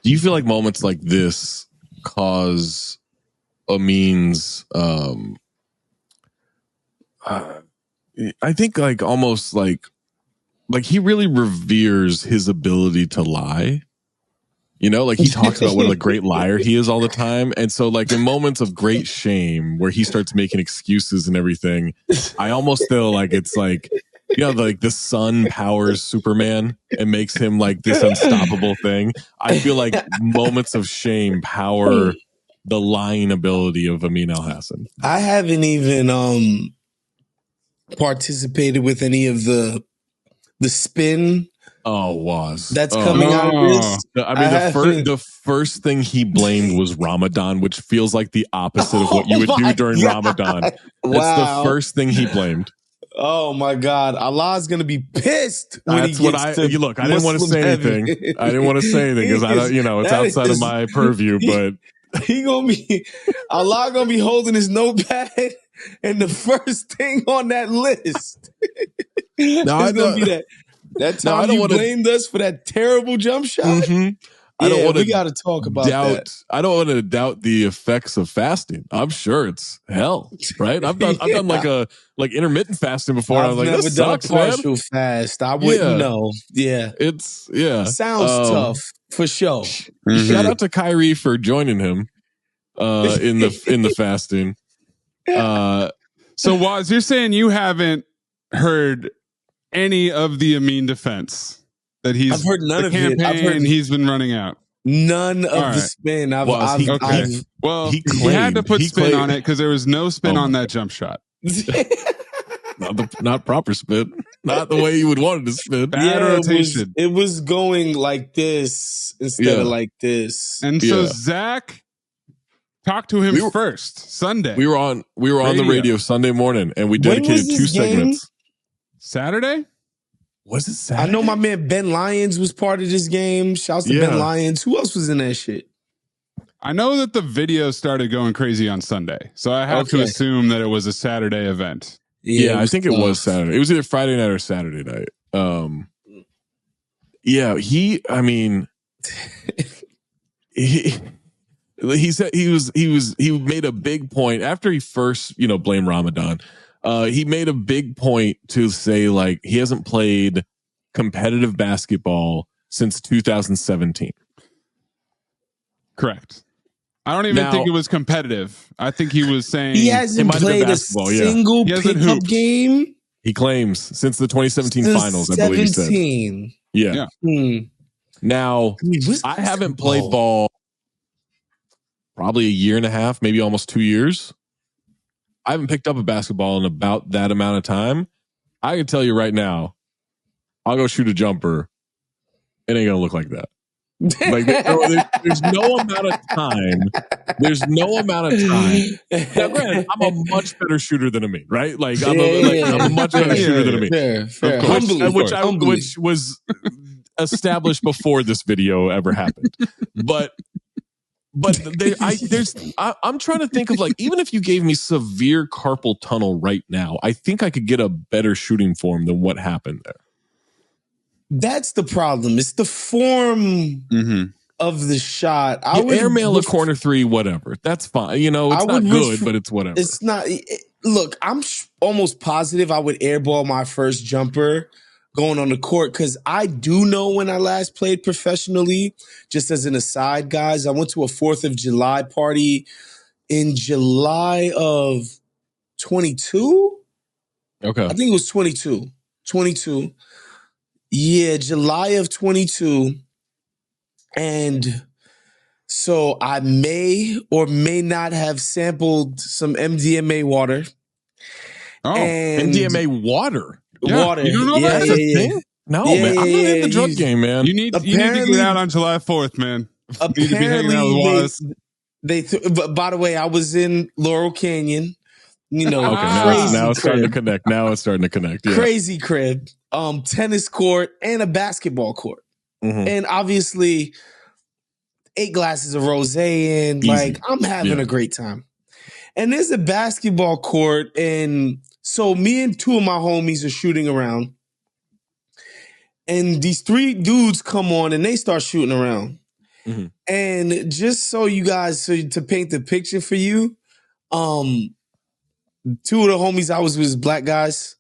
Do you feel like moments like this cause Amin's I think like almost like he really reveres his ability to lie. You know, like he talks about what a great liar he is all the time. And so like in moments of great shame where he starts making excuses and everything, I almost feel like it's like, you know, like the sun powers Superman and makes him like this unstoppable thing. I feel like moments of shame power the lying ability of Amin Elhassan. I haven't even participated with any of the spin. That's coming out of this. I mean, the first thing he blamed was Ramadan, which feels like the opposite of what you would do during Ramadan. That's the first thing he blamed. Oh my God, Allah's gonna be pissed. That's what I look. I didn't want to say anything. I didn't want to say anything because I don't, it's outside of my purview. But Allah gonna be holding his notepad, and the first thing on that list is gonna be that. That time you blamed us for that terrible jump shot. Mm-hmm. We got to talk about that. I don't want to doubt the effects of fasting. I'm sure it's hell, right? I've done like intermittent fasting before. I've and I was like, never this done sucks, a partial fast. I wouldn't know. Yeah, sounds tough for sure. Shout out to Kyrie for joining him in the fasting. So Waz, you're saying you haven't heard any of the Amin defense that I've heard none of it. I've heard he's been running out. None of the spin. He had to put spin on it because there was no spin on that jump shot. not proper spin. Not the way you would want it to spin. Bad rotation. It was going like this instead of like this. And so Zach talked to him first Sunday. We were on the radio Sunday morning, and we dedicated 2 segments. Saturday? Was it Saturday? I know my man Ben Lyons was part of this game. Shouts to Ben Lyons. Who else was in that shit? I know that the video started going crazy on Sunday, so I have to assume that it was a Saturday event. Yeah, I think it was Saturday. It was either Friday night or Saturday night. He said he made a big point after he first, blamed Ramadan. He made a big point to say like he hasn't played competitive basketball since 2017. Correct. I don't even think it was competitive. I think he was saying he hasn't played a single pickup game. He claims since the 2017 finals, I believe he said. Yeah. Now, I haven't played ball probably a year and a half, maybe almost 2 years. I haven't picked up a basketball in about that amount of time. I can tell you right now, I'll go shoot a jumper. It ain't gonna look like that. Like there's no amount of time. There's no amount of time. Now, granted, I'm a much better shooter than Amin, right? Like I'm a much better shooter than Amin. Fair. Which was established before this video ever happened. But I'm trying to think of like, even if you gave me severe carpal tunnel right now, I think I could get a better shooting form than what happened there. That's the problem. It's the form of the shot. I would airmail a corner three, whatever. That's fine. It's not good, but it's whatever. It's not. Look, I'm almost positive I would airball my first jumper going on the court because I do know when I last played professionally, just as an aside, guys, I went to a 4th of July party in July of 22. Okay. I think it was 22. Yeah, July of 22. And so I may or may not have sampled some MDMA water. Oh, MDMA water? Yeah, water. You don't know that's a thing? No, man. I'm not in the drug game, man. You need to get out on July 4th, man. Apparently, but by the way, I was in Laurel Canyon. Crazy now it's starting to connect. Yeah. Crazy crib, tennis court, and a basketball court. Mm-hmm. And obviously 8 glasses of rosé in. Like, I'm having a great time. And there's a basketball court, and so me and 2 of my homies are shooting around. And these 3 dudes come on and they start shooting around. Mm-hmm. And just so you guys, to paint the picture for you, two of the homies I was with is black guys.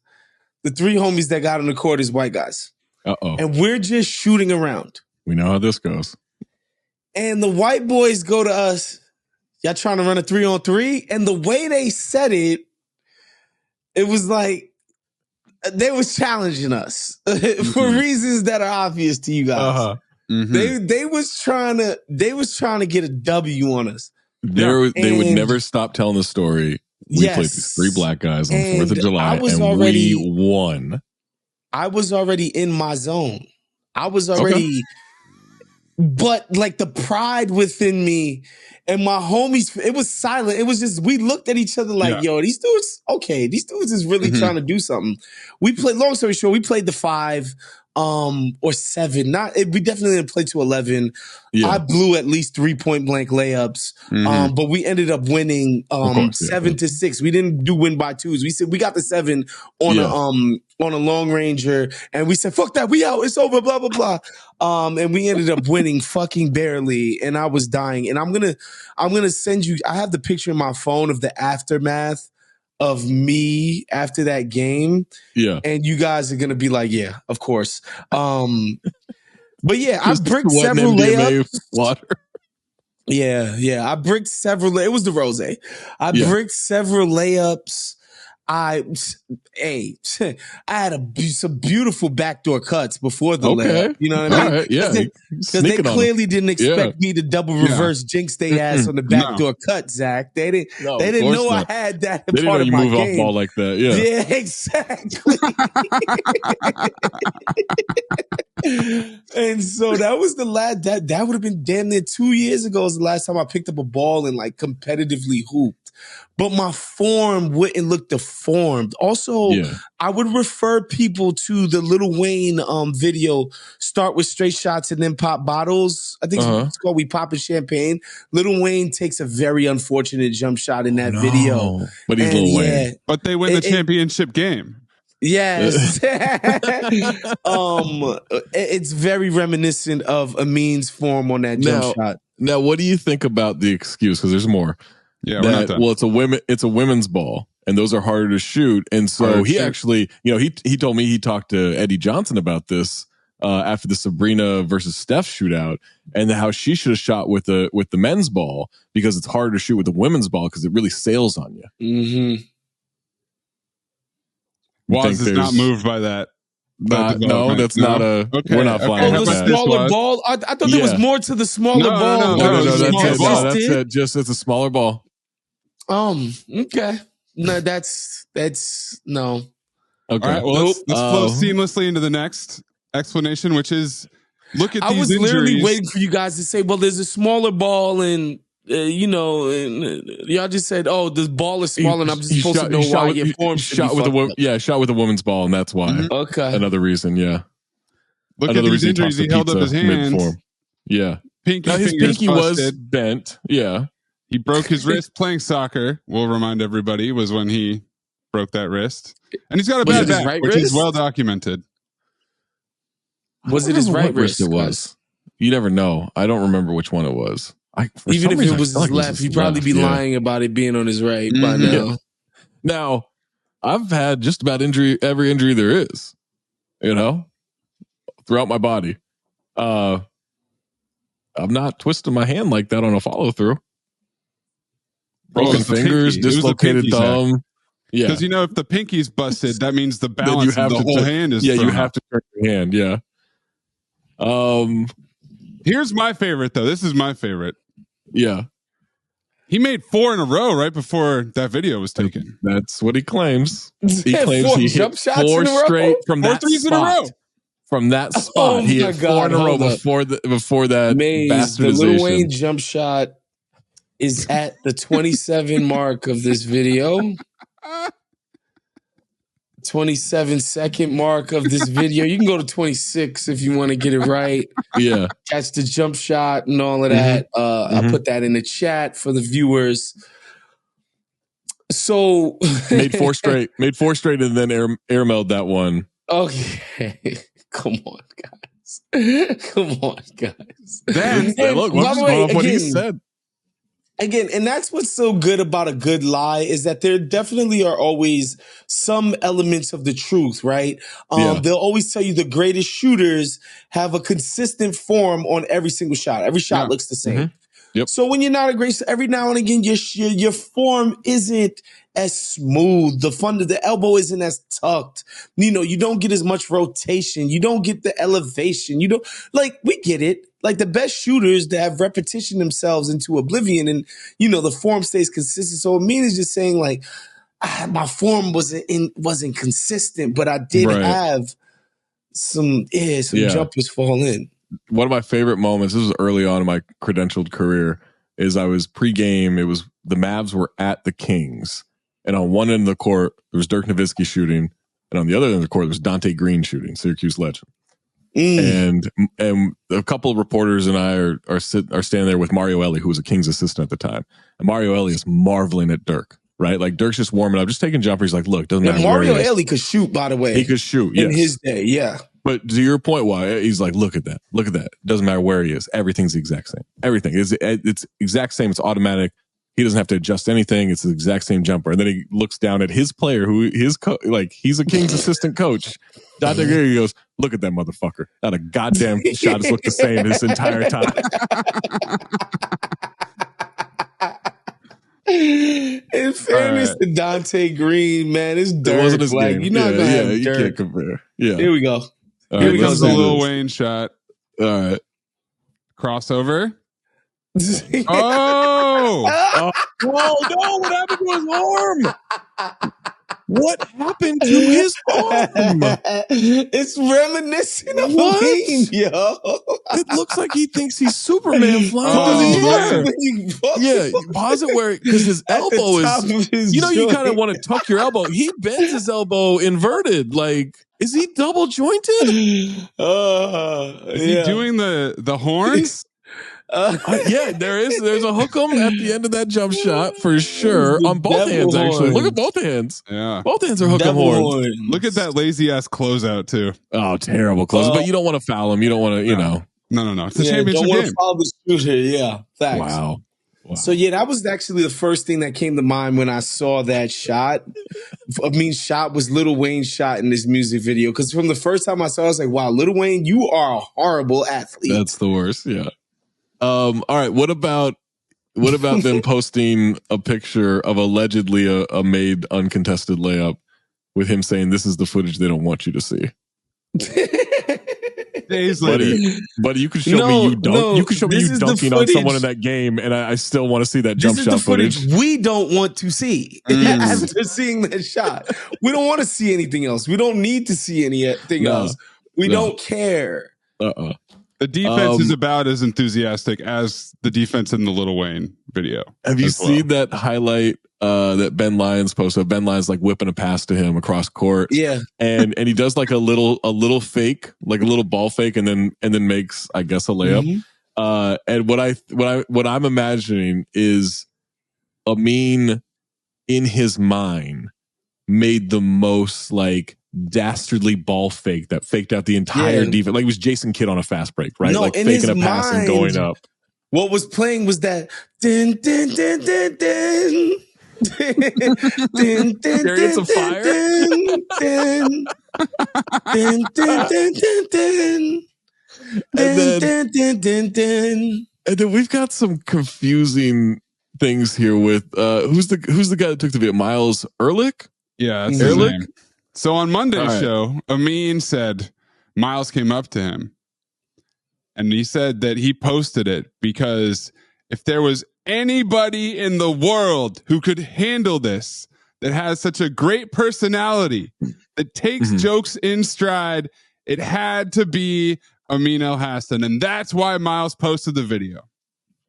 The three homies that got on the court is white guys. Uh-oh. And we're just shooting around. We know how this goes. And the white boys go to us, y'all trying to run a 3-on-3? And the way they said it, it was like they was challenging us for reasons that are obvious to you guys. Uh-huh. Mm-hmm. They was trying to get a W on us. They would never stop telling the story. We played these three black guys on 4th of July, and we won. I was already in my zone. I was already, but like the pride within me and my homies, it was silent. It was just, we looked at each other like, yo, these dudes is really trying to do something. We played, long story short, we played the 5 or 7. We definitely didn't play to 11. Yeah. I blew at least 3 point blank layups. But we ended up winning 7-6. We didn't do win by 2s. We said we got the 7 on a long ranger, and we said, fuck that, we out, it's over, blah, blah, blah. And we ended up winning fucking barely, and I was dying. And I'm gonna send you, I have the picture in my phone of the aftermath of me after that game. Yeah. And you guys are going to be like, yeah, of course. But yeah, I bricked several layups. Water. Yeah. I bricked several. It was the rose. I bricked several layups. I had some beautiful backdoor cuts before the layup. You know what I mean? Right, yeah. Because they clearly didn't expect me to double reverse jinx their ass on the backdoor cut, Zach. They didn't know not. I had that they part didn't know you move off ball like that. Yeah, exactly. And so that was the last, that would have been damn near 2 years ago was the last time I picked up a ball and like competitively hooped. But my form wouldn't look deformed. Also, I would refer people to the Lil Wayne video, Start with Straight Shots and Then Pop Bottles. I think it's called We Poppin' Champagne. Lil Wayne takes a very unfortunate jump shot in that video. But he's Lil Wayne. But they win the championship game. Yes. It's very reminiscent of Amin's form on that jump shot. Now, what do you think about the excuse? Because there's more. Yeah, we're not done. Well, it's a women's ball, and those are harder to shoot. And so actually, he told me he talked to Eddie Johnson about this after the Sabrina versus Steph shootout, and how she should have shot with the men's ball because it's harder to shoot with the women's ball because it really sails on you. Mm-hmm. Waz is not moved by that. No, that's not a. Okay. We're not flying. Oh, the smaller ball. I thought there was more to the smaller ball. No, that's it. Just it's a smaller ball. Okay. No, that's no. Okay. All right. Well, let's flow seamlessly into the next explanation, which is look at these injuries. I was literally waiting for you guys to say, "Well, there's a smaller ball," and and y'all just said, "Oh, the ball is small," and I'm just supposed to know why your form shot with shot with a woman's ball, and that's why. Mm-hmm. Okay. Another reason, Look at these injuries. He held up his hand. Mid-form. Yeah. His pinky was bent. Yeah. He broke his wrist playing soccer. We'll remind everybody was when he broke that wrist, and he's got a bad back, which is well documented. Was it his right wrist? It was. You never know. I don't remember which one it was. Even if it was his left, he'd probably be lying about it being on his right by now. Yeah. Now, I've had just about every injury there is, throughout my body. I'm not twisting my hand like that on a follow through. Broken fingers, dislocated thumb. Yeah, because if the pinky's busted, that means the balance of the whole hand is. Yeah, you have to turn your hand. Yeah. Here's my favorite though. This is my favorite. Yeah. He made 4 in a row right before that video was taken. That's what he claims. He claims he hit 4 straight from that spot. From that spot, he hit 4 in a row before that Maze, the Lil Wayne jump shot is at the 27 mark of this video. 27-second mark of this video. You can go to 26 if you want to get it right. Yeah. Catch the jump shot and all of that. I'll put that in the chat for the viewers. So made 4 straight and then airmailed that one. Okay. Come on, guys. Come on, guys. Then look, I'm just going off what he said. Again, and that's what's so good about a good lie is that there definitely are always some elements of the truth, right? They'll always tell you the greatest shooters have a consistent form on every single shot. Every shot looks the same. Mm-hmm. Yep. So when you're not a great, every now and again, your form isn't as smooth. The elbow isn't as tucked. You don't get as much rotation. You don't get the elevation. We get it. Like the best shooters that have repetition themselves into oblivion and, the form stays consistent. So Amin is just saying like, my form wasn't consistent, but I did have some jumpers fall in. One of my favorite moments, this was early on in my credentialed career, is I was pregame. It was the Mavs were at the Kings. And on one end of the court, there was Dirk Nowitzki shooting. And on the other end of the court, there was Dante Green shooting, Syracuse legend. And a couple of reporters and I are standing there with Mario Elie, who was a Kings assistant at the time. And Mario Elie is marveling at Dirk, right? Like Dirk's just warming up, just taking jumpers. He's like, look, doesn't matter. Mario Elie could shoot, by the way. He could shoot, in his day, yeah. But to your point, why he's like, look at that. Doesn't matter where he is. Everything's the exact same. Everything it's exact same. It's automatic. He doesn't have to adjust anything. It's the exact same jumper. And then he looks down at his player, who he's a Kings assistant coach. Dante Green goes, look at that motherfucker. Not a goddamn shot has looked the same this entire time. In fairness to Dante Green, man, it's Dirk. It wasn't his game. You're not gonna have you Dirk. Can't compare. Yeah. Here we go. Here comes the Lil Wayne shot. All right. Crossover. Oh no! What happened to his arm? What happened to his arm? It's reminiscent of Amin, yo. It looks like he thinks he's Superman flying through the air. Yeah, pause it where because his elbow is. You kind of want to tuck your elbow. He bends his elbow inverted. Like, is he double jointed? Is he doing the horns? Yeah, there's a hook 'em at the end of that jump shot for sure on both hands. Actually, look at both hands. Yeah, both hands are hook 'em horns. Look at that lazy ass closeout too. Oh, terrible closeout. But you don't want to foul him. You don't want to. No. It's a championship don't game. To foul the shooter. Yeah, facts. Wow. So yeah, that was actually the first thing that came to mind when I saw that shot. Shot was Lil Wayne's shot in this music video. Because from the first time I saw it, I was like, wow, Lil Wayne, you are a horrible athlete. That's the worst. Yeah. All right. What about them posting a picture of allegedly a made uncontested layup with him saying this is the footage they don't want you to see? Days later, buddy, you can show me you dunk. You can show me you dunking on someone in that game, and I still want to see that jump shot the footage we don't want to see after seeing that shot. We don't want to see anything else. We don't need to see anything else. We don't care. The defense is about as enthusiastic as the defense in the Lil Wayne video. Have you seen that highlight that Ben Lyons posted? Ben Lyons like whipping a pass to him across court. Yeah. And he does like a little fake, like a little ball fake, and then makes, I guess, a layup. Mm-hmm. And what I'm imagining is Amin in his mind made the most like dastardly ball fake that faked out the entire defense. Like it was Jason Kidd on a fast break, right? No, like faking a pass and going up. What was playing was that din din din din din din din Chariots of Fire. Din din din din din. And then we've got some confusing things here with who's the guy that took the video? Miles Ehrlich? Yeah, that's his name. So on Monday's show, Amin said Miles came up to him and he said that he posted it because if there was anybody in the world who could handle this, that has such a great personality, that takes jokes in stride, it had to be Amin El-Hassan. And that's why Miles posted the video.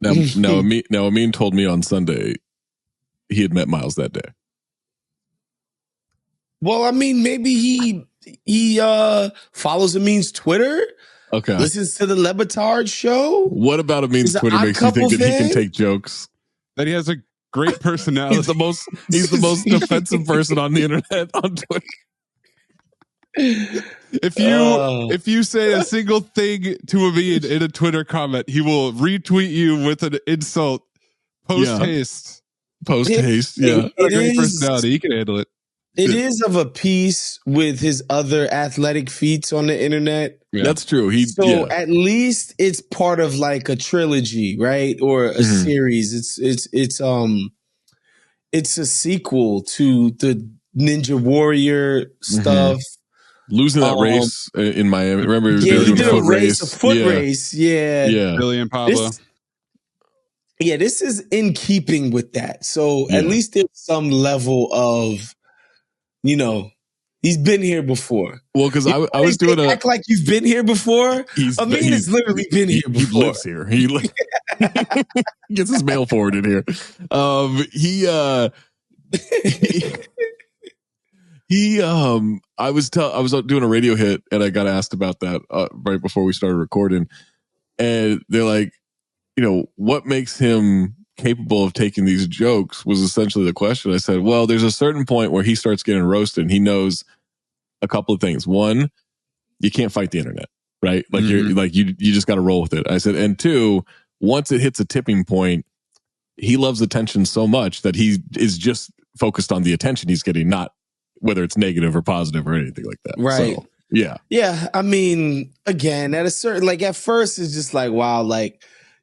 Now, Amin told me on Sunday he had met Miles that day. Well, I mean, maybe he follows Amin's Twitter. Okay. Listens to the Le Batard show. What about Amin's Twitter makes you think that he can take jokes? That he has a great personality. He's the most defensive person on the internet on Twitter. If you say a single thing to Amin in a Twitter comment, he will retweet you with an insult post haste. Post haste, yeah. It is personality. He can handle it. It is of a piece with his other athletic feats on the internet. Yeah. That's true. At least it's part of like a trilogy, right? Or a series. It's a sequel to the Ninja Warrior stuff. Losing that race in Miami. Remember, he did a foot race. Yeah. Billy and Pablo. This is in keeping with that. So at least there's some level of, he's been here before. Well, because I was doing act like you've been here before. Amin has literally been here before. He lives here. He gets his mail forwarded here. I was doing a radio hit and I got asked about that right before we started recording, and they're like, what makes him capable of taking these jokes was essentially the question. I said, well, there's a certain point where he starts getting roasted and he knows a couple of things. One, you can't fight the internet, right? Like you just got to roll with it. I said, and two, once it hits a tipping point, he loves attention so much that he is just focused on the attention he's getting, not whether it's negative or positive or anything like that. Right. So, yeah. Yeah. I mean, again, at a certain, at first it's just like, wow,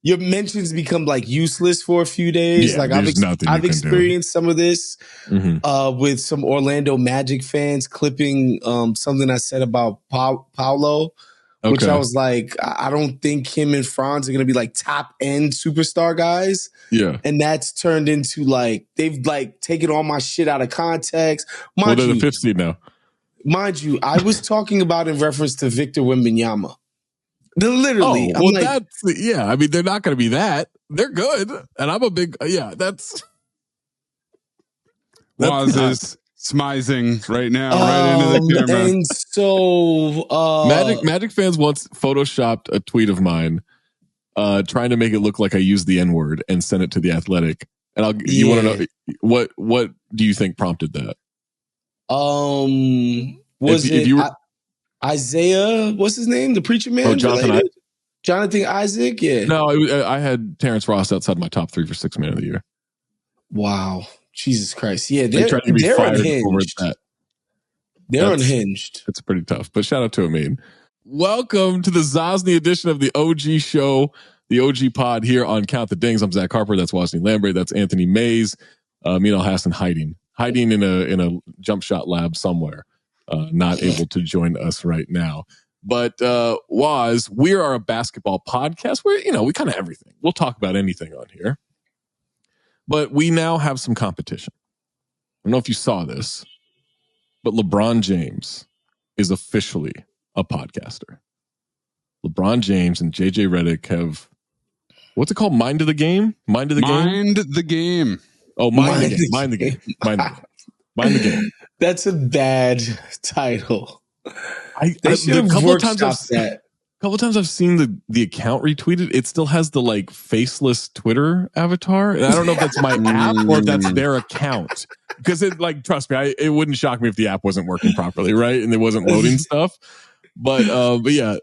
your mentions become useless for a few days. Yeah, I've experienced some of this with some Orlando Magic fans clipping something I said about Paolo, which I was like, I don't think him and Franz are going to be top end superstar guys. Yeah. And that's turned into they've taken all my shit out of context. They're the fifth seed now. Mind you, I was talking about in reference to Victor Wembanyama. Literally. I mean, they're not going to be that. They're good. And I'm a big, that's Waz is smizing right now, right into the camera. And so, Magic fans once photoshopped a tweet of mine, trying to make it look like I used the N-word and sent it to The Athletic. And you want to know, what do you think prompted that? Isaiah, what's his name? The preacher man? Jonathan Isaac? Yeah. No, I had Terrence Ross outside my top 3 for 6th man of the year. Wow. Jesus Christ. Yeah, they're unhinged. They're unhinged. It's pretty tough, but shout out to Amin. Welcome to the Zosny edition of the OG show, the OG pod here on Count the Dings. I'm Zach Harper. That's Wosny Lambre. That's Anthony Mays. Amin Al-Hassan hiding in a jump shot lab somewhere. Not able to join us right now. But Woz, we are a basketball podcast where, we kind of everything. We'll talk about anything on here. But we now have some competition. I don't know if you saw this, but LeBron James is officially a podcaster. LeBron James and JJ Redick have, what's it called? Mind of the game? Mind of the game? Mind the game. Oh, mind the game. Mind the game. Mind the game. That's a bad title. A couple of times I've seen the account retweeted. It still has the faceless Twitter avatar, and I don't know if that's my app or if that's their account. Because trust me, it wouldn't shock me if the app wasn't working properly, right? And it wasn't loading stuff. But yeah.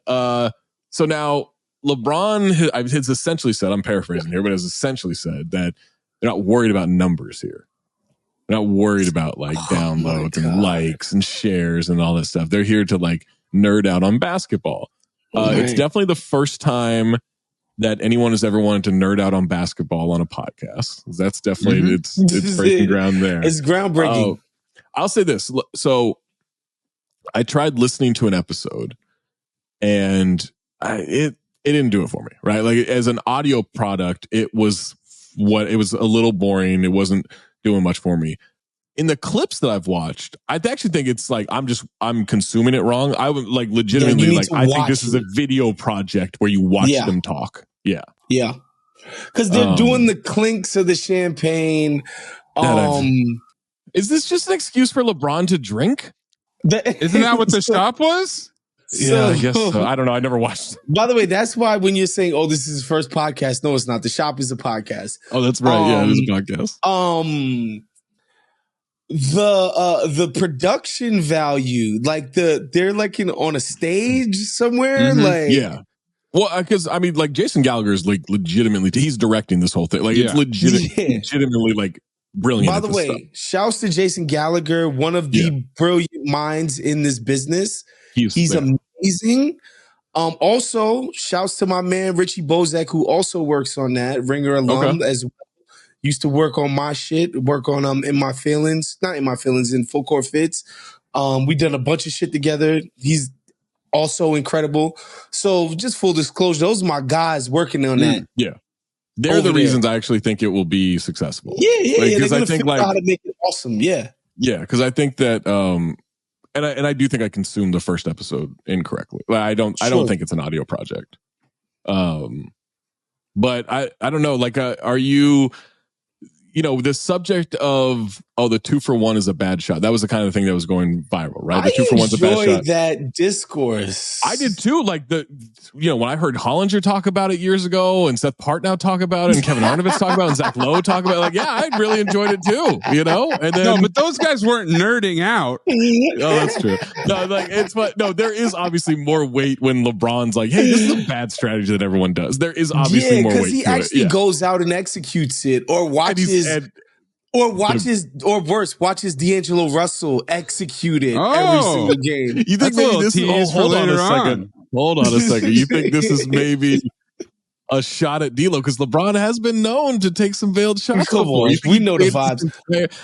So now LeBron has essentially said, I'm paraphrasing here, but has essentially said that they're not worried about numbers here. They're not worried about downloads and likes and shares and all that stuff. They're here to nerd out on basketball. It's definitely the first time that anyone has ever wanted to nerd out on basketball on a podcast. That's definitely it's breaking ground there. It's groundbreaking. I'll say this. So I tried listening to an episode and it didn't do it for me, right? As an audio product, it was a little boring. It wasn't doing much for me. In the clips that I've watched, I actually think it's I'm consuming it wrong. I would legitimately I think this is a video project where you watch them talk. Yeah. Yeah. Because they're doing the clinks of the champagne. Is this just an excuse for LeBron to drink? Isn't that what the shop was? Yeah, I guess so. I don't know. I never watched. By the way, that's why when you're saying, "Oh, this is his first podcast," no, it's not. The shop is a podcast. Oh, that's right. Yeah, it is a podcast. the production value, like they're like on a stage somewhere, like yeah. Well, because I mean, like Jason Gallagher is like legitimately, he's directing this whole thing. Like it's legitimately like brilliant. By the way, shouts to Jason Gallagher, one of the brilliant minds in this business. He's amazing. Also, shouts to my man Richie Bozek, who also works on that, Ringer alum as well. Used to work on my shit, work on In My Feelings, not In My Feelings, in Full Court Fits. We done a bunch of shit together. He's also incredible. So just full disclosure, those are my guys working on that. Yeah. They're the reasons I actually think it will be successful. Yeah. Because I think how to make it awesome. Yeah. Yeah, because I think that and I do think I consumed the first episode incorrectly. I don't think it's an audio project. But I don't know, like are you the subject of the 2-for-1 is a bad shot. That was the kind of thing that was going viral, right? The 2-for-1's a bad shot. I enjoyed that discourse. I did too. Like when I heard Hollinger talk about it years ago, and Seth Partnow talk about it, and Kevin Arnovitz talk about it, and Zach Lowe talk about it, like, yeah, I really enjoyed it too. And then no, but those guys weren't nerding out. Oh, that's true. No, like there is obviously more weight when LeBron's like, hey, this is a bad strategy that everyone does. There is obviously more weight. Because he actually goes out and executes it, or watches. Or worse, watches D'Angelo Russell execute it every single game. You think maybe this is hold on a second. Hold on a second. You think this is maybe a shot at D'Lo? Because LeBron has been known to take some veiled shots before. We know the vibes.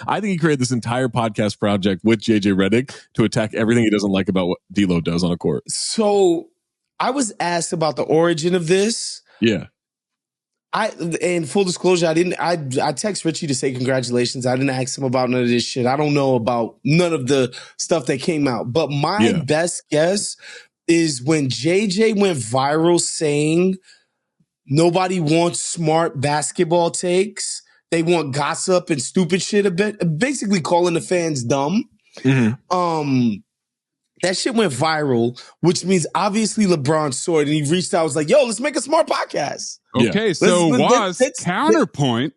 I think he created this entire podcast project with JJ Redick to attack everything he doesn't like about what D'Lo does on a court. So I was asked about the origin of this. Yeah. And full disclosure, I text Richie to say congratulations. I didn't ask him about none of this shit. I don't know about none of the stuff that came out. But my best guess is when JJ went viral saying nobody wants smart basketball takes. They want gossip and stupid shit a bit, basically calling the fans dumb. That shit went viral, which means obviously LeBron saw it and he reached out, was like, yo, let's make a smart podcast. Okay, so counterpoint.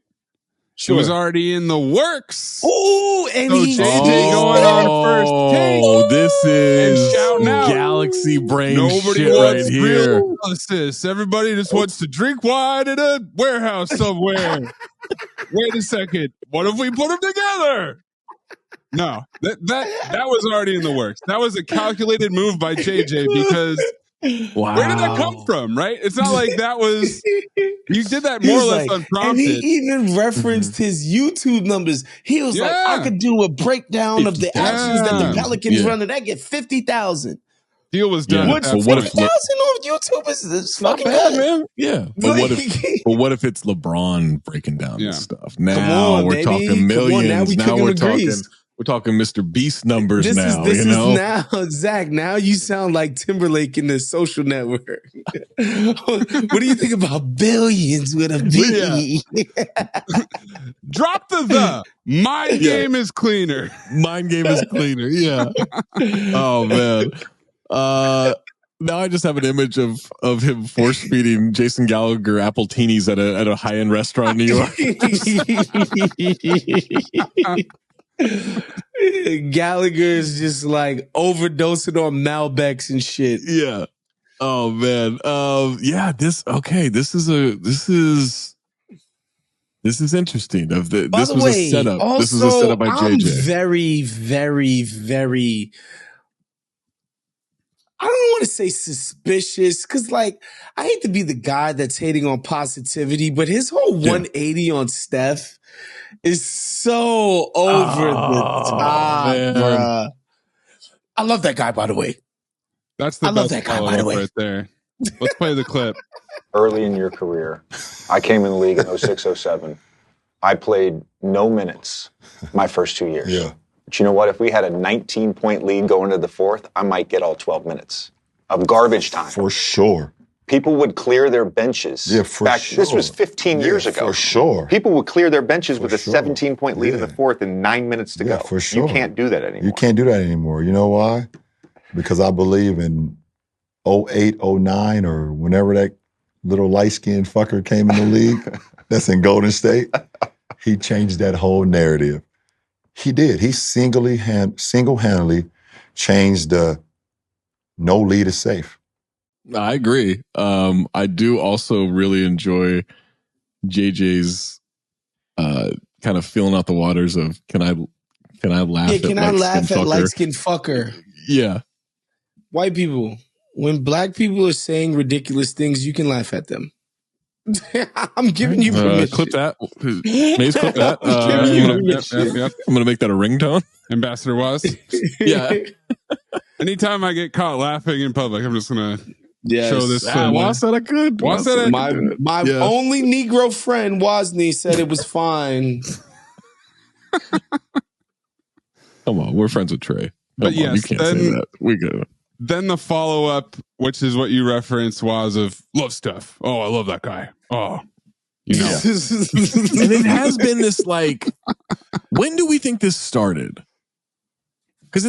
It was already in the works. Oh, and so JJ going on first take. Oh, this is galaxy brain Nobody shit wants right here. Real analysis. Everybody just wants to drink wine in a warehouse somewhere. Wait a second. What if we put them together? No, that was already in the works. That was a calculated move by JJ because where did that come from, right? It's not like that was, you did that more or less unprompted. And he even referenced his YouTube numbers. He was like, I could do a breakdown of the actions that the Pelicans run and I get 50,000. Deal was done. What, 50,000 on YouTube is fucking bad, man. Yeah. But what if it's LeBron breaking down this stuff? Now we're talking millions. Now we're talking Mr. Beast numbers now. This is now, Zach. Now you sound like Timberlake in the Social Network. What do you think about billions with a B? Drop the. Mind game is cleaner. Mind game is cleaner. Yeah. Oh man. Now I just have an image of him force feeding Jason Gallagher apple teenies at a high end restaurant in New York. Gallagher's just like overdosing on Malbecs and shit. Yeah. Oh man. This is interesting. This was a setup. Also, this was a setup by JJ. I'm very, very, very, I don't want to say suspicious because, like, I hate to be the guy that's hating on positivity, but his whole 180 on Steph is so over the top, bruh. I love that guy, by the way. That's the best that guy, by the way. Right there. Let's play the clip. Early in your career, I came in the league in 06-07. I played no minutes my first 2 years. Yeah. But you know what? If we had a 19-point lead going into the fourth, I might get all 12 minutes of garbage time. For sure. People would clear their benches. Yeah, for sure. This was 15 years ago. For sure. People would clear their benches with a 17-point lead in the fourth and 9 minutes to go. For sure. You can't do that anymore. You can't do that anymore. You know why? Because I believe in 08, 09, or whenever that little light-skinned fucker came in the league, that's in Golden State, he changed that whole narrative. He did. He single-handedly changed the no lead is safe. I agree. I do also really enjoy JJ's kind of feeling out the waters of can I laugh at light-skinned fucker? Yeah. White people, when black people are saying ridiculous things, you can laugh at them. I'm giving you permission. Clip that. Maze, clip that. I'm going to make that a ringtone. Ambassador Woz. Yeah. Anytime I get caught laughing in public, I'm just going to show this. Woz said I could. Woz said my only Negro friend, Wosny, said it was fine. Come on. We're friends with Trey. But yes, you can't say that. We good. Then the follow-up, which is what you referenced, was of love Steph. Oh, I love that guy. Oh, you know. And it has been this like, when do we think this started? Because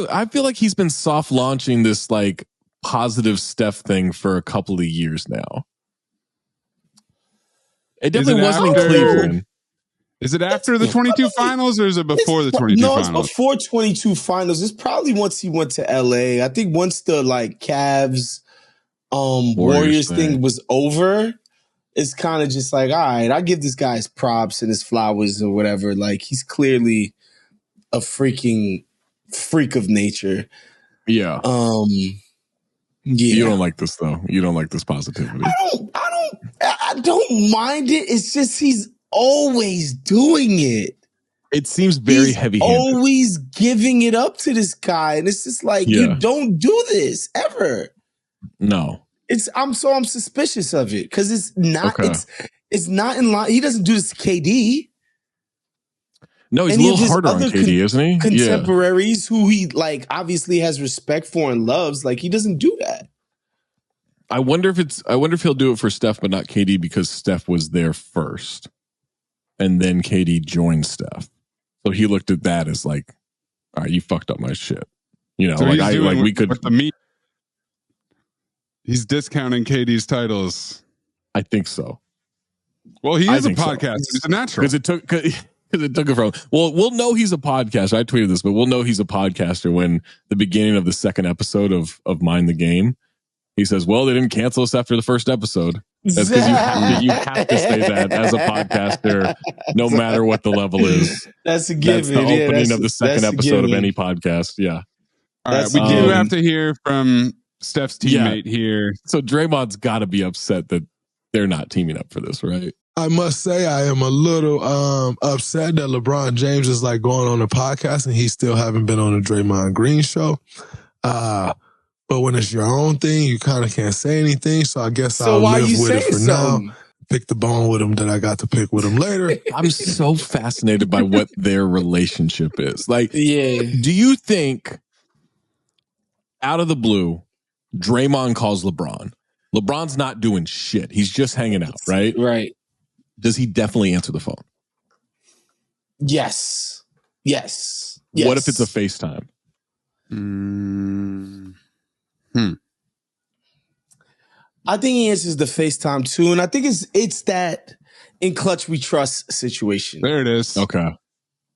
I feel like he's been soft launching this like positive Steph thing for a couple of years now. It definitely wasn't in Cleveland. Is it after the 22 finals or is it before the 22 finals? No, it's before 22 finals. It's probably once he went to LA. I think once the like Cavs Warriors thing was over, it's kind of just like, all right, I give this guy his props and his flowers or whatever. Like he's clearly a freaking freak of nature. Yeah. Yeah. You don't like this though. You don't like this positivity. I don't mind it. It's just he's always doing it. It seems very heavy-handed. Always giving it up to this guy, and it's just like you don't do this ever. No, I'm suspicious of it because it's not. Okay. It's not in line. He doesn't do this to KD. No, he's a little harder on KD, isn't he? Contemporaries who he like obviously has respect for and loves. Like he doesn't do that. I wonder if he'll do it for Steph, but not KD because Steph was there first. And then KD joined Steph. So he looked at that as like, all right, you fucked up my shit. You know, so he's discounting KD's titles. I think so. Well, he is a podcaster. So. He's a natural. Because it took it from. Well, we'll know he's a podcaster. I tweeted this, but we'll know he's a podcaster when the beginning of the second episode of Mind the Game, he says, well, they didn't cancel us after the first episode. That's because you have to say that as a podcaster, no matter what the level is. That's a given. That's the opening of the second episode of any podcast. Yeah. All right. We do have to hear from Steph's teammate here. So Draymond's got to be upset that they're not teaming up for this, right? I must say I am a little upset that LeBron James is like going on a podcast and he still haven't been on the Draymond Green show. But when it's your own thing, you kind of can't say anything. So I guess I'll live with it for now. Pick the bone with him that I got to pick with him later. I'm so fascinated by what their relationship is. Like, do you think out of the blue, Draymond calls LeBron? LeBron's not doing shit. He's just hanging out, right? Right. Does he definitely answer the phone? Yes. What if it's a FaceTime? I think he answers the FaceTime too, and I think it's that in clutch we trust situation. There it is. Okay.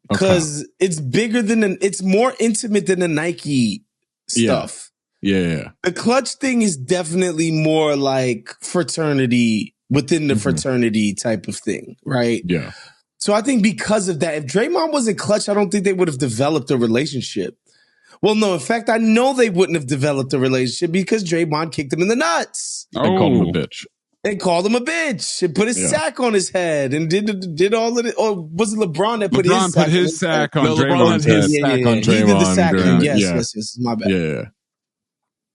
Because it's bigger than it's more intimate than the Nike stuff. Yeah. The clutch thing is definitely more like fraternity within the fraternity type of thing, right? Yeah. So I think because of that, if Draymond wasn't clutch, I don't think they would have developed a relationship. Well, no, in fact, I know they wouldn't have developed a relationship because Draymond kicked him in the nuts. And called him a bitch. And called him a bitch and put his sack on his head and did all of it. Or was it LeBron that put his sack on Draymond's head? His sack on Draymond. He did the sacking. Yes. My bad. Yeah.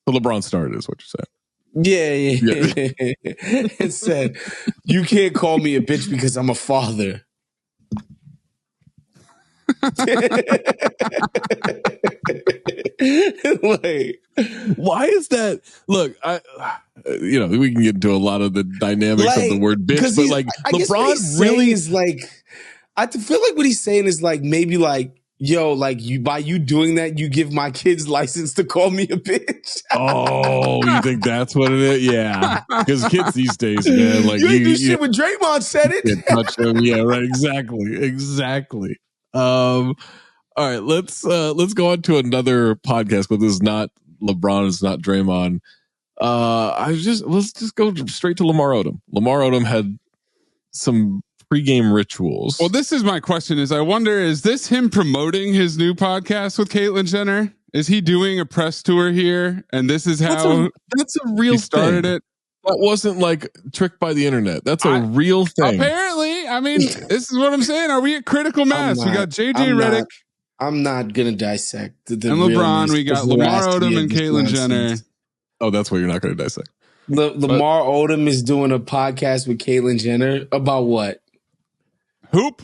So LeBron started is what you're saying. Yeah. It said, you can't call me a bitch because I'm a father. Like, why is that? Look, we can get into a lot of the dynamics of the word bitch, but like LeBron really is like, I feel like what he's saying is like maybe like, yo, like by you doing that, you give my kids license to call me a bitch. Oh, you think that's what it is? Yeah, because kids these days, man, like you ain't do shit when Draymond said it. Touch them. Yeah, right. Exactly. All right, let's go on to another podcast, but this is not LeBron, it's not Draymond. Let's just go straight to Lamar Odom. Lamar Odom had some pregame rituals. Well, this is my question: I wonder, is this him promoting his new podcast with Caitlyn Jenner? Is he doing a press tour here? And this is how that's a real he started thing. It. That wasn't like tricked by the internet. That's a real thing. Apparently, I mean, this is what I'm saying. Are we at critical mass? We got JJ Redick. I'm not gonna dissect the and LeBron. We got Lamar Odom and Caitlyn Jenner. Oh, that's what you're not going to dissect. Lamar Odom is doing a podcast with Caitlyn Jenner about what? Hoop.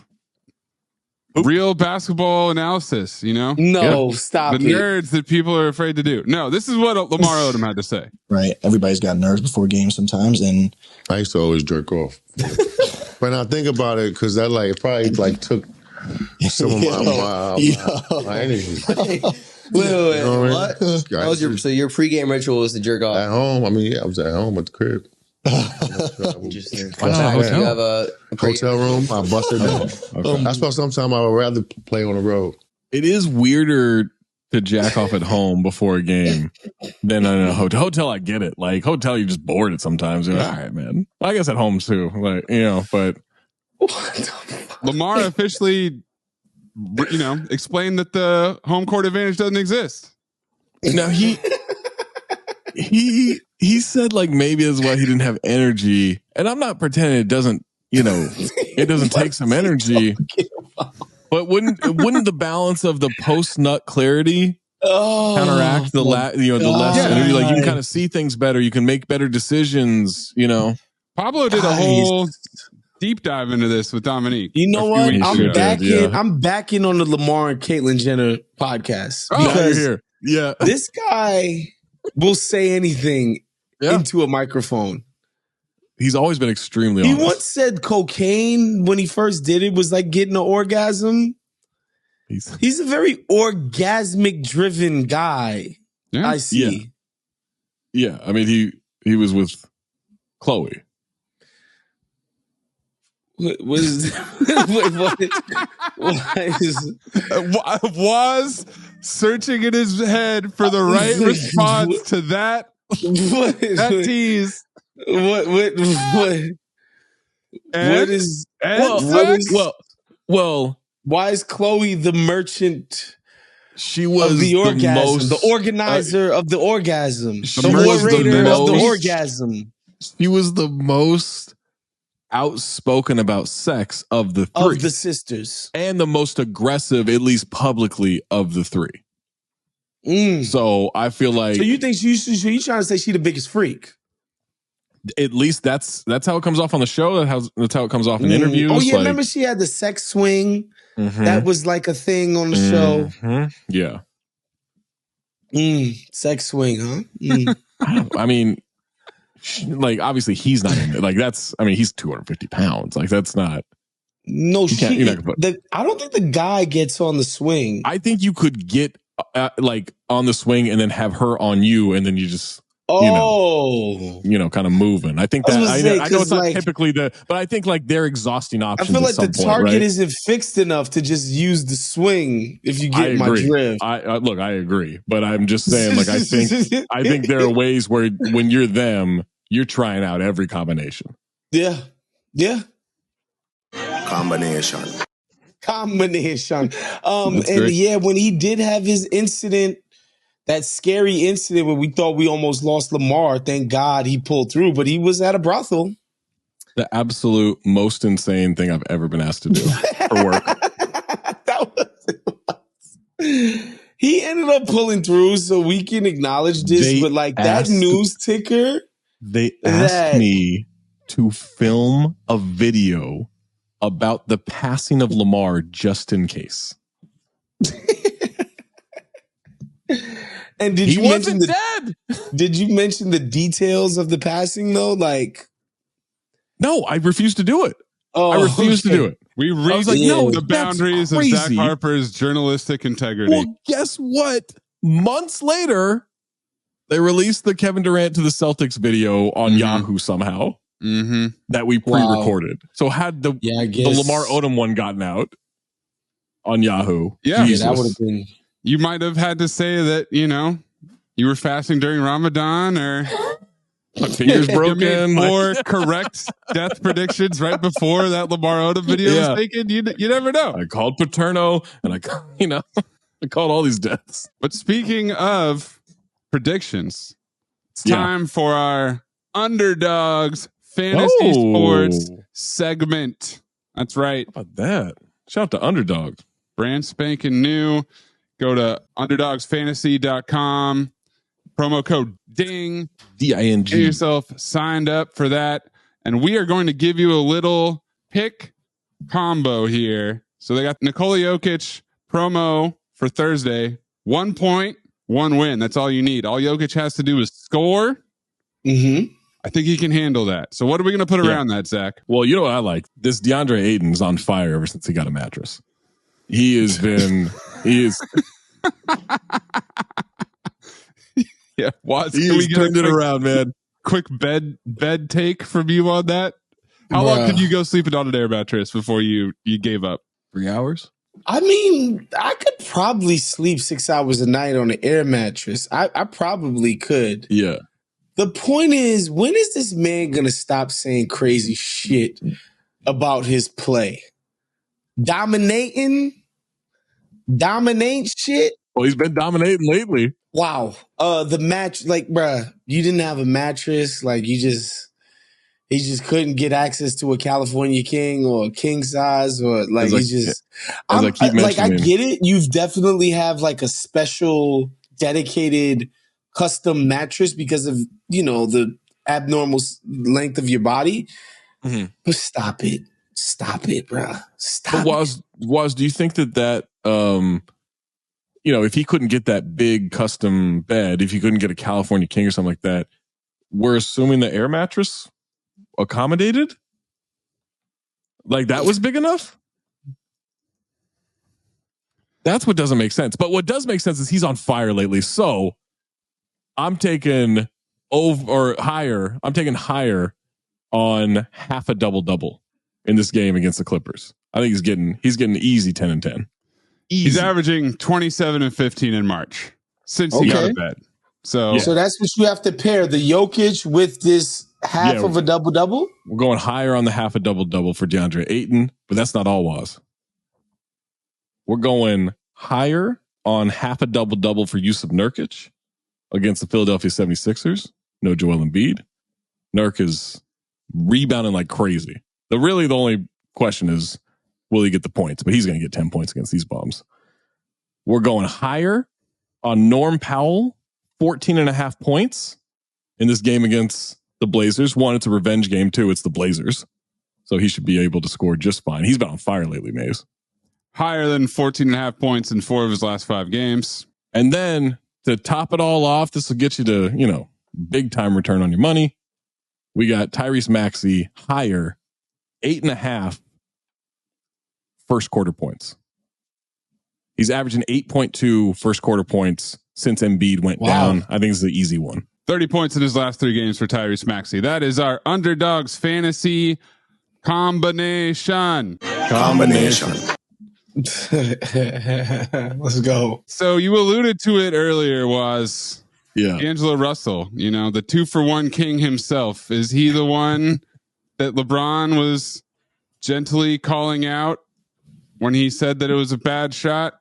Real basketball analysis, you know? No, stop the nerds that people are afraid to do. No, this is what Lamar Odom had to say. Right. Everybody's got nerves before games sometimes, and I used to always jerk off. But I think about it because that probably took some of my energy. Wait, what? So your pregame ritual was to jerk off at home? I mean, I was at home at the crib. Interesting. You have a hotel room. I busted down. Okay. That's why sometimes I would rather play on the road. It is weirder to jack off at home before a game than in a hotel. Hotel, I get it. Like hotel, you're just bored at sometimes. You're like, all right, man. I guess at home too. Like but Lamar officially, explained that the home court advantage doesn't exist. Now he said like maybe that's why he didn't have energy, and I'm not pretending it doesn't. It doesn't take some energy, but wouldn't the balance of the post nut clarity counteract the less energy? Like you can kind of see things better, you can make better decisions. Pablo did a whole deep dive into this with Dominique. You know what? I'm backing on the Lamar and Caitlyn Jenner podcast because you're here. This guy will say anything into a microphone. He's always been extremely honest. He once said cocaine when he first did it was like getting an orgasm. He's a very orgasmic driven guy. Yeah. I see. Yeah. I mean, he was with Chloe. Was searching in his head for the right response to that tease. What is why is Chloe the merchant? She was the orgasm, the organizer of the orgasm, the orator of the orgasm. She was the most outspoken about sex of the three. Of the sisters. And the most aggressive, at least publicly, of the three. So I feel like... So you think you trying to say she the biggest freak? At least that's how it comes off on the show. That's how it comes off in interviews. Oh yeah, remember she had the sex swing? That was like a thing on the show. Yeah. Sex swing, huh? I mean... Like obviously he's not in it. Like he's 250 pounds. Like that's not. No, I don't think the guy gets on the swing. I think you could get like on the swing and then have her on you, and then you just kind of moving. I think that I know it's not typically but I think like they're exhausting options. I feel like the target isn't fixed enough to just use the swing. If you get my drift, I agree, but I'm just saying like I think there are ways where when you're them, you're trying out every combination. Yeah. Combination. And when he did have his incident, that scary incident where we thought we almost lost Lamar, thank God he pulled through, but he was at a brothel. The absolute most insane thing I've ever been asked to do for work. He ended up pulling through, so we can acknowledge this, but like that news ticker. They asked me to film a video about the passing of Lamar just in case. And did you mention the details of the passing though? Like, no, I refused to do it. I refused to do it. We reached the boundaries of Zach Harper's journalistic integrity. Well, guess what? Months later, they released the Kevin Durant to the Celtics video on Yahoo somehow that we pre-recorded. So had the Lamar Odom one gotten out, on Yahoo. Yeah, that would have been. You might have had to say that, you were fasting during Ramadan, or my fingers broken. 4 correct death predictions right before that Lamar Odom video was taken. You never know. I called Paterno, and I called all these deaths. But speaking of predictions, it's time for our Underdogs Fantasy Sports segment. That's right. How about that? Shout out to Underdogs. Brand spanking new. Go to underdogsfantasy.com. Promo code DING. DING. Get yourself signed up for that. And we are going to give you a little pick combo here. So they got Nikola Jokic promo for Thursday. 1 point, 1 win. That's all you need. All Jokic has to do is score. Mm-hmm. I think he can handle that. So what are we going to put around that, Zach? Well, you know what I like? This DeAndre Ayton's on fire ever since he got a mattress. He is. Yeah, Watts, he's turned it around, man. Quick bed take from you on that. How long could you go sleeping on an air mattress before you gave up? 3 hours? I mean, I could probably sleep 6 hours a night on an air mattress. I probably could. Yeah. The point is, when is this man going to stop saying crazy shit about his play? Dominate shit? Well, he's been dominating lately. Wow. The match, like, bruh, you didn't have a mattress. Like, he just couldn't get access to a California king or a king size, or like, I get it. You've definitely have like a special dedicated custom mattress because of, the abnormal length of your body. Mm-hmm. But stop it, bruh. Stop. But Woz, do you think that if he couldn't get that big custom bed, if he couldn't get a California king or something like that, we're assuming the air mattress accommodated? Like that was big enough? That's what doesn't make sense. But what does make sense is he's on fire lately. So I'm taking higher. I'm taking higher on half a double-double in this game against the Clippers. I think he's getting easy 10 and 10. Easy. He's averaging 27 and 15 in March since he got a bed. So that's what you have to pair the Jokic with this half of a double-double? We're going higher on the half a double-double for DeAndre Ayton, but that's not all, Woz. We're going higher on half a double-double for Yusuf Nurkic against the Philadelphia 76ers. No Joel Embiid. Nurk is rebounding like crazy. The only question is, will he get the points? But he's going to get 10 points against these bums. We're going higher on Norm Powell, 14.5 points in this game against the Blazers. 1, it's a revenge game. 2, it's the Blazers. So he should be able to score just fine. He's been on fire lately, Maze. Higher than 14.5 points in 4 of his last 5 games. And then to top it all off, this will get you to, big time return on your money. We got Tyrese Maxey higher, 8.5 first quarter points. He's averaging 8.2 first quarter points since Embiid went down. I think it's the easy one. 30 points in his last 3 games for Tyrese Maxey. That is our Underdogs Fantasy Combination. Let's go. So you alluded to it earlier, was D'Angelo Russell, the 2-for-1 king himself. Is he the one that LeBron was gently calling out when he said that it was a bad shot?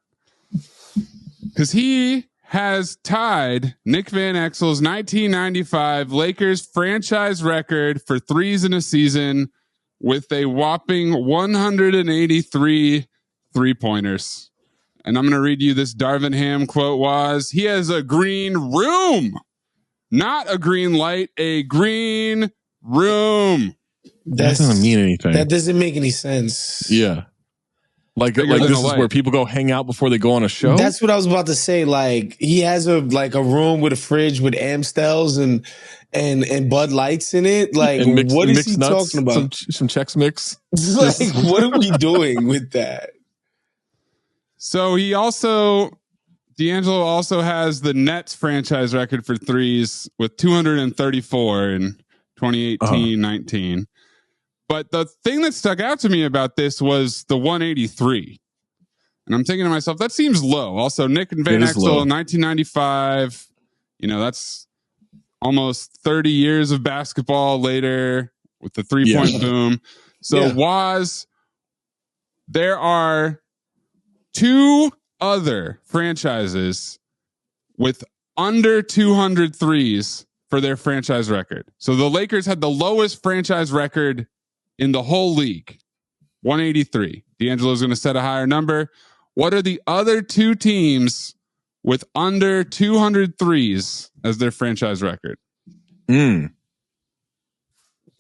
Because he has tied Nick Van Exel's 1995 Lakers franchise record for threes in a season with a whopping 183 3-pointers. And I'm going to read you this Darvin Ham quote. He has a green room, not a green light, a green room. That doesn't mean anything. That doesn't make any sense. Yeah. Like this is where people go hang out before they go on a show. That's what I was about to say. Like he has a room with a fridge with Amstels and Bud Lights in it. Like what is he talking about? Some Chex Mix. Like what are we doing with that? So D'Angelo also has the Nets franchise record for threes with 234 in 2018-19. But the thing that stuck out to me about this was the 183. And I'm thinking to myself, that seems low. Also, Nick and Van Exel, 1995. That's almost 30 years of basketball later with the 3-point boom. So, Waz, there are 2 other franchises with under 200 threes for their franchise record. So the Lakers had the lowest franchise record in the whole league, 183. D'Angelo's going to set a higher number. What are the other 2 teams with under 200 threes as their franchise record? Denver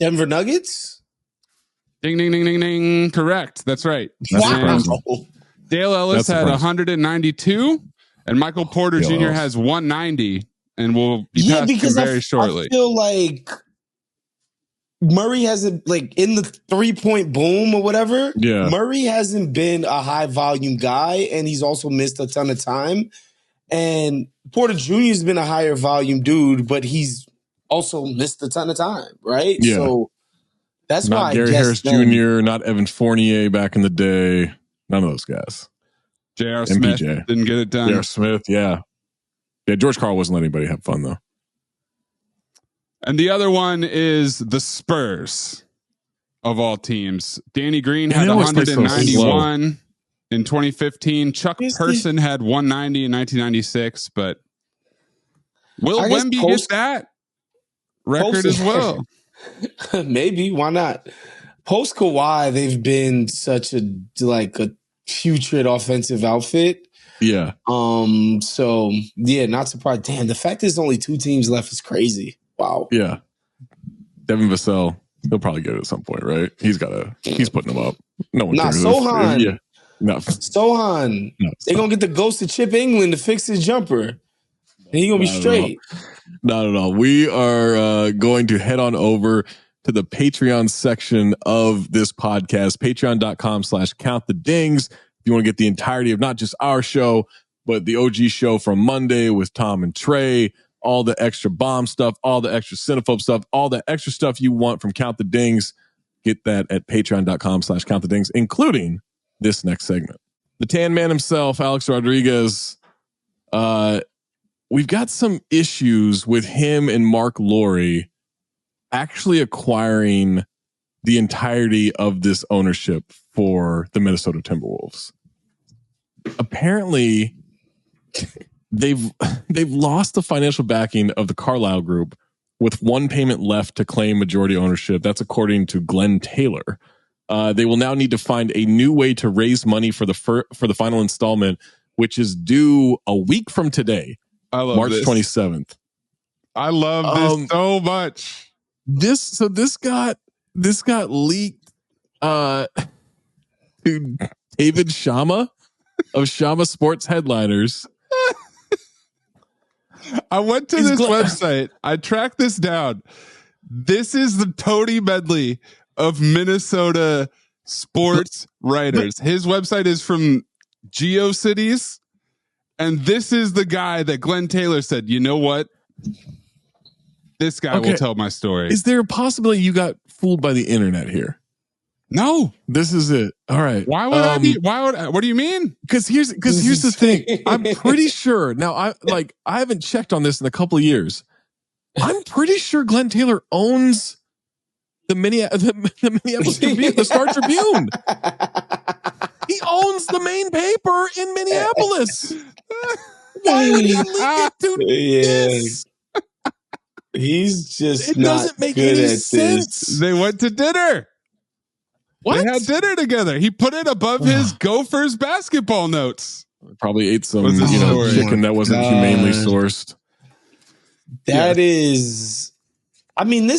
Nuggets? Ding, ding, ding, ding, ding. Correct. That's right. Wow. Dale Ellis had 192, and Michael Porter Jr. has 190, and will be passed him very shortly. I feel like Murray hasn't, like, in the 3-point boom or whatever. Yeah. Murray hasn't been a high volume guy, and he's also missed a ton of time. And Porter Jr. has been a higher volume dude, but he's also missed a ton of time, right? Yeah. So that's not why Gary Harris Jr., not Evan Fournier back in the day. None of those guys. J.R. Smith didn't get it done. J.R. Smith, yeah. George Karl wasn't letting anybody have fun, though. And the other one is the Spurs of all teams. Danny Green had 191 in 2015. Chuck Person had 190 in 1996. But will Wemby get that record as well? Maybe. Why not? Post Kawhi, they've been such a putrid offensive outfit. Yeah. So yeah, not surprised. Damn, the fact there's only 2 teams left is crazy. Wow. Yeah. Devin Vassell, he'll probably get it at some point, right? He's putting them up. No one cares. Sohan. No. Sohan. They're gonna get the ghost of Chip England to fix his jumper. And he's gonna be straight. Not at all. We are going to head on over to the Patreon section of this podcast, patreon.com/countthedings. If you want to get the entirety of not just our show, but the OG show from Monday with Tom and Trey, all the extra bomb stuff, all the extra Cinephobe stuff, all the extra stuff you want from Count the Dings, get that at patreon.com/countthedings, including this next segment. The Tan Man himself, Alex Rodriguez, we've got some issues with him and Marc Lore actually acquiring the entirety of this ownership for the Minnesota Timberwolves. Apparently, they've lost the financial backing of the Carlyle Group with 1 payment left to claim majority ownership. That's according to Glen Taylor. They will now need to find a new way to raise money for the final installment, which is due a week from today, March 27th. I love this so much. This got leaked to David Shama of Shama Sports Headliners. I went to this website. I tracked this down. This is the Tony Medley of Minnesota sports writers. His website is from GeoCities, and this is the guy that Glen Taylor said, you know what? This guy will tell my story. Is there a possibility you got fooled by the internet here? No. This is it. All right. Why would I be? What do you mean? Because here's the thing. I'm pretty sure now. I haven't checked on this in a couple of years. I'm pretty sure Glen Taylor owns the Minneapolis Tribune, the Star Tribune. He owns the main paper in Minneapolis. Why would he leak it to this? He's just it doesn't make any sense. They went to dinner. What? They had dinner together. He put it above his Gophers basketball notes. Probably ate some chicken that wasn't humanely sourced. That is, I mean, the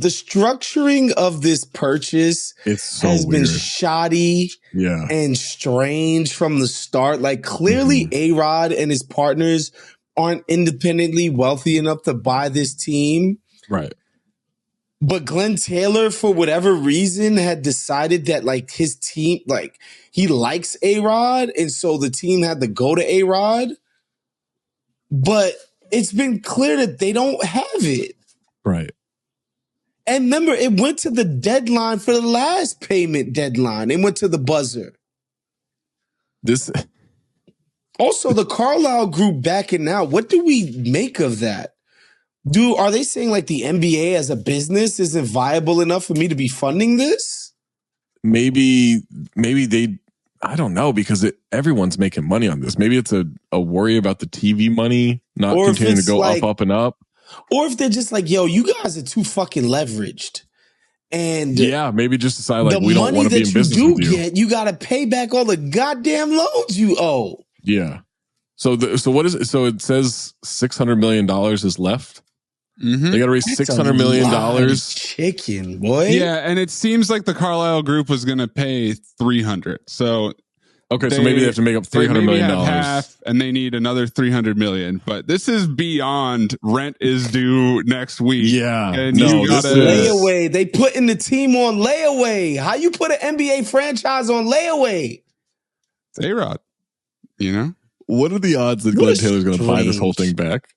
structuring of this purchase has been shoddy and strange from the start. Like, clearly A-Rod and his partners aren't independently wealthy enough to buy this team. Right. But Glen Taylor, for whatever reason, had decided that, like, his team, like, he likes A-Rod, and so the team had to go to A-Rod. But it's been clear that they don't have it. Right. And remember, it went to the deadline for the last payment deadline. It went to the buzzer. This. Also, the Carlisle group backing out. What do we make of that? Are they saying like the NBA as a business isn't viable enough for me to be funding this? Maybe they. I don't know, because everyone's making money on this. Maybe it's a worry about the TV money not continuing to go up and up. Or if they're just like, yo, you guys are too fucking leveraged. And maybe just decide like we don't want to be in business with you. You got to pay back all the goddamn loans you owe. Yeah. So what is it? So it says $600 million is left. Mm-hmm. They got to raise $600 million. Chicken, boy. Yeah, and it seems like the Carlisle group was going to pay $300. So so maybe they have to make up $300 million. Half, and they need another $300 million. But this is beyond rent is due next week. Yeah, and this is layaway. They putting the team on layaway. How you put an NBA franchise on layaway? It's A-Rod. You know, what are the odds that Glen Taylor's going to buy this whole thing back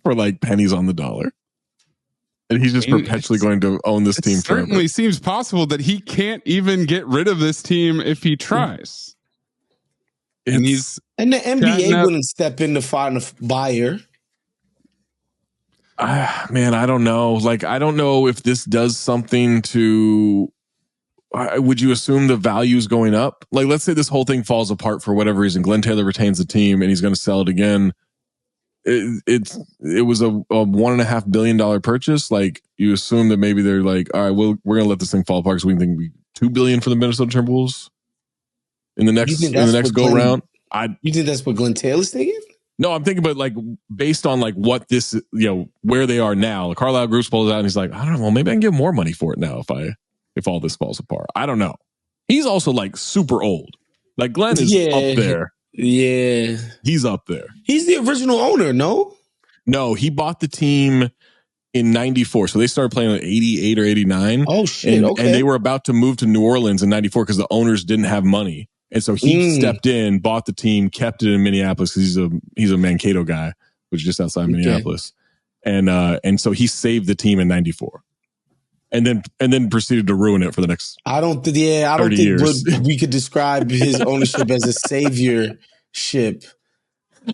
for like pennies on the dollar? And he's just perpetually going to own this team forever. It certainly seems possible that he can't even get rid of this team if he tries. And the NBA wouldn't step in to find a buyer. Man, I don't know. Like, I don't know if this does something to. Would you assume the value's going up? Like, let's say this whole thing falls apart for whatever reason. Glen Taylor retains the team and he's going to sell it again. It was a $1.5 billion purchase. Like, you assume that maybe they're like, all right, we're going to let this thing fall apart because we think we $2 billion for the Minnesota Timberwolves in the next go round. You think that's what Glen Taylor's thinking? No, I'm thinking about like based on like what this, where they are now. The Carlisle group pulls out and he's like, I don't know, well, maybe I can get more money for it now if all this falls apart. I don't know. He's also like super old. Like Glen is up there. Yeah. He's up there. He's the original owner, no? No, he bought the team in 94. So they started playing in 88 or 89. Oh, shit. Okay. And they were about to move to New Orleans in 94 because the owners didn't have money. And so he stepped in, bought the team, kept it in Minneapolis because he's a Mankato guy, which is just outside Minneapolis. And so he saved the team in 94. And then proceeded to ruin it for the next. I don't think we could describe his ownership as a saviorship.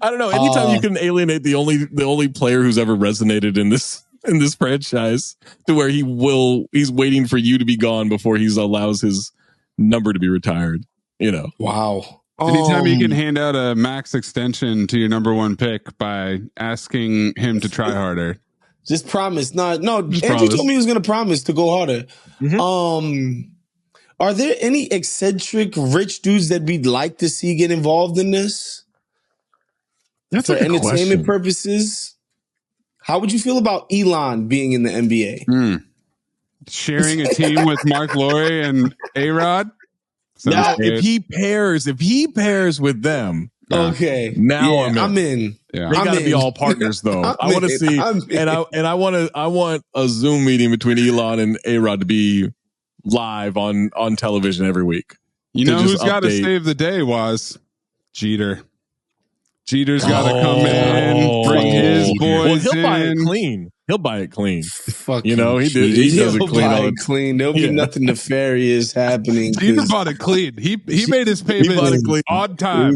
I don't know. Anytime you can alienate the only player who's ever resonated in this franchise to where he's waiting for you to be gone before he allows his number to be retired. Wow. Anytime you can hand out a max extension to your number one pick by asking him to try harder. Just promise. No. Andrew told me he was going to promise to go harder. Mm-hmm. Are there any eccentric rich dudes that we'd like to see get involved in this? That's for entertainment purposes. How would you feel about Elon being in the NBA? Sharing a team with Marc Lore and A-Rod? Now, if he pairs with them, okay. Now I'm in. Yeah. They got to be all partners, though. I want to see, and I want a Zoom meeting between Elon and A-Rod to be live on television every week. You know who's got to save the day was Jeter. Jeter's got to come in, bring his boys he'll buy it clean. He'll buy it clean. He does it clean. There'll be nothing nefarious happening. Jeter bought it clean. He made his payment on time.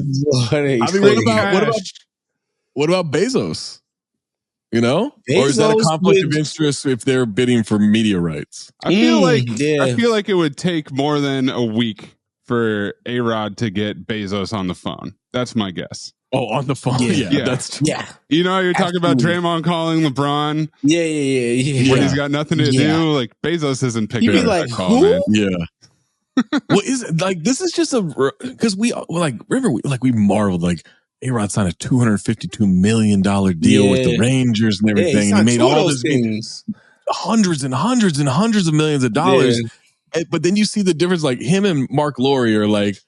What about Bezos? Bezos, or is that a conflict of interest if they're bidding for media rights? I feel like it would take more than a week for A-Rod to get Bezos on the phone. That's my guess. Oh, on the phone? Yeah. That's true. Yeah. You know, you're talking about Draymond calling LeBron. Yeah. When he's got nothing to do. Like, Bezos isn't picking up that call, who? man. Yeah. Well, this is just because we marveled, like, A-Rod signed a $252 million deal with the Rangers and everything. And he made all those things. Hundreds and hundreds and hundreds of millions of dollars. Yeah. But then you see the difference, like, him and Marc Lore are like,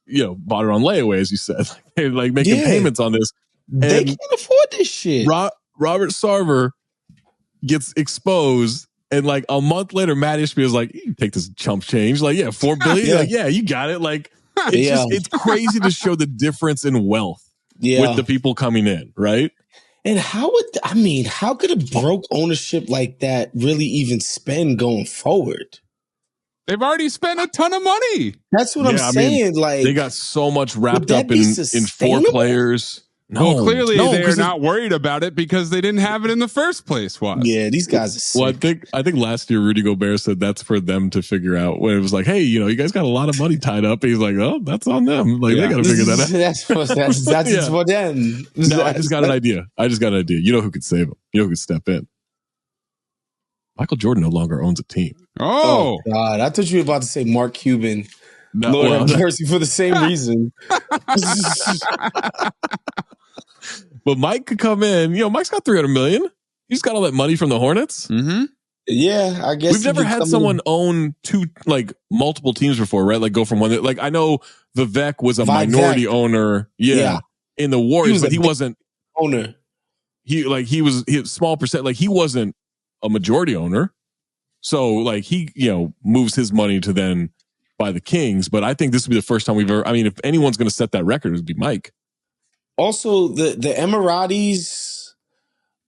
bought it on layaway, as you said. They're like making payments on this. They can't afford this shit. Robert Sarver gets exposed, and like a month later, Matt Ishbia like, "You take this chump change, like $4 billion, like you got it." Like it's crazy to show the difference in wealth with the people coming in, right? And how could a broke ownership like that really even spend going forward? They've already spent a ton of money. That's what I'm saying. Like they got so much wrapped up in 4 players. No, well, clearly they're not worried about it because they didn't have it in the first place. Yeah, these guys are sick. Well, I think last year Rudy Gobert said that's for them to figure out. When it was like, hey, you guys got a lot of money tied up. He's like, oh, that's on them. Like they got to figure that out. That's for them. No, I just got an idea. You know who could save them? You know who could step in? Michael Jordan no longer owns a team. Oh God! I thought you were about to say Mark Cuban. Lord have mercy, for the same reason. But Mike could come in. Mike's got $300 million. He's got all that money from the Hornets. Mm-hmm. Yeah, I guess we've never had someone own multiple teams before, right? Like go from one. Like I know Vivek was a minority owner. Yeah, in the Warriors, but he wasn't owner. He was small percent. Like he wasn't a majority owner. So like he moves his money to then buy the Kings. But I think this would be the first time we've ever. I mean, if anyone's going to set that record, it would be Mike. Also, the Emiratis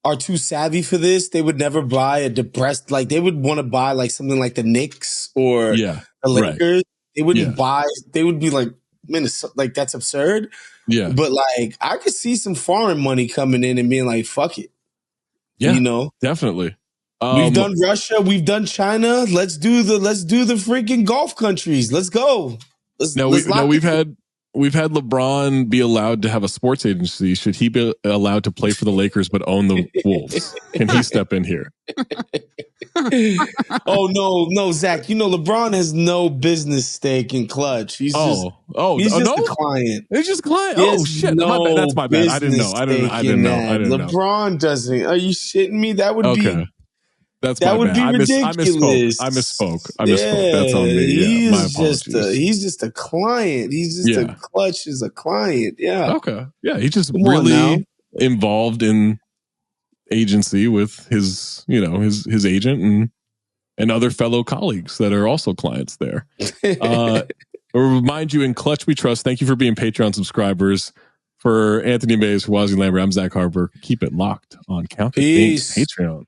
are too savvy for this. They would never buy a depressed, they would want to buy something like the Knicks or the Lakers. Right. They wouldn't buy. They would be like, Minnesota, that's absurd. Yeah, but I could see some foreign money coming in and being like, fuck it. Yeah, definitely. We've done Russia. We've done China. Let's do the freaking Gulf countries. Let's go. We've had LeBron be allowed to have a sports agency. Should he be allowed to play for the Lakers but own the Wolves? Can he step in here? Oh no, Zach. LeBron has no business stake in Clutch. He's just a client. He's just a client. Oh shit, that's my bad. I didn't know. LeBron doesn't. Are you shitting me? That would be. That would be ridiculous. I misspoke. That's on me. My apologies. He's just a client. He's just a Clutch is a client. Yeah. Okay. Yeah. He's just really involved in agency with his agent and other fellow colleagues that are also clients there. I'll remind you, in Clutch We Trust. Thank you for being Patreon subscribers. For Anthony Mays, for Wosny Lambre, I'm Zach Harper. Keep it locked on Count the Things Patreon.